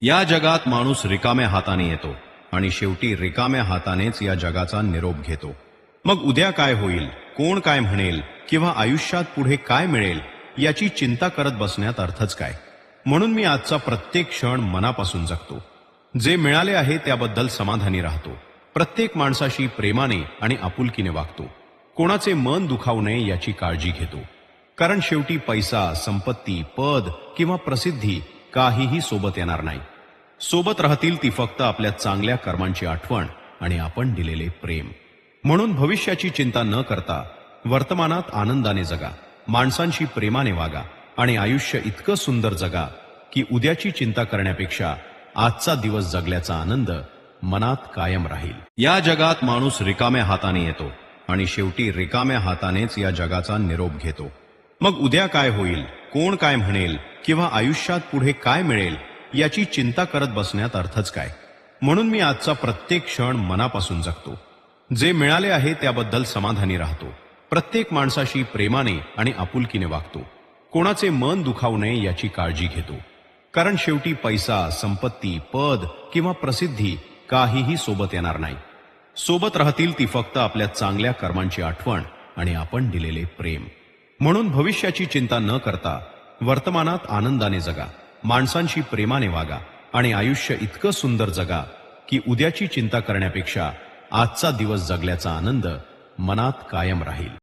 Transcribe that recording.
या जगात माणूस रिकाम्या हाताने येतो आणि शेवटी रिकाम्या हातानेच या जगाचा निरोप घेतो। मग उद्या काय होईल, कोण काय म्हणेल किंवा आयुष्यात पुढे काय मिळेल याची चिंता करत बसण्यात अर्थच काय। म्हणून मी आजचा प्रत्येक क्षण मनापासून जगतो। जे मिळाले आहे त्याबद्दल समाधानी राहतो। प्रत्येक माणसाशी प्रेमाने आणि आपुलकीने वागतो। कोणाचे मन दुखावू नये याची काळजी घेतो। कारण शेवटी पैसा, संपत्ती, पद किंवा प्रसिद्धी काहीही सोबत येणार नाही। सोबत राहतील ती फक्त आपल्या चांगल्या कर्मांची आठवण आणि आपण दिलेले प्रेम। म्हणून भविष्याची चिंता न करता वर्तमानात आनंदाने जगा, माणसांशी प्रेमाने वागा आणि आयुष्य इतकं सुंदर जगा की उद्याची चिंता करण्यापेक्षा आजचा दिवस जगल्याचा आनंद मनात कायम राहील। या जगात माणूस रिकाम्या हाताने येतो आणि शेवटी रिकाम्या हातानेच या जगाचा निरोप घेतो। मग उद्या काय होईल, कोण काय म्हणेल किंवा आयुष्यात पुढे काय मिळेल याची चिंता करत बसण्यात अर्थच काय। म्हणून मी आजचा प्रत्येक क्षण मनापासून जगतो। जे मिळाले आहे त्याबद्दल समाधानी राहतो। प्रत्येक माणसाशी प्रेमाने आणि आपुलकीने वागतो। कोणाचे मन दुखावू नये याची काळजी घेतो। कारण शेवटी पैसा, संपत्ती, पद किंवा प्रसिद्धी काहीही सोबत येणार नाही। सोबत राहतील ती फक्त आपल्या चांगल्या कर्मांची आठवण आणि आपण दिलेले प्रेम। म्हणून भविष्याची चिंता न करता वर्तमानात आनंदाने जगा, माणसांशी प्रेमाने वागा आणि आयुष्य इतकं सुंदर जगा की उद्याची चिंता करण्यापेक्षा आजचा दिवस जगल्याचा आनंद मनात कायम राहील।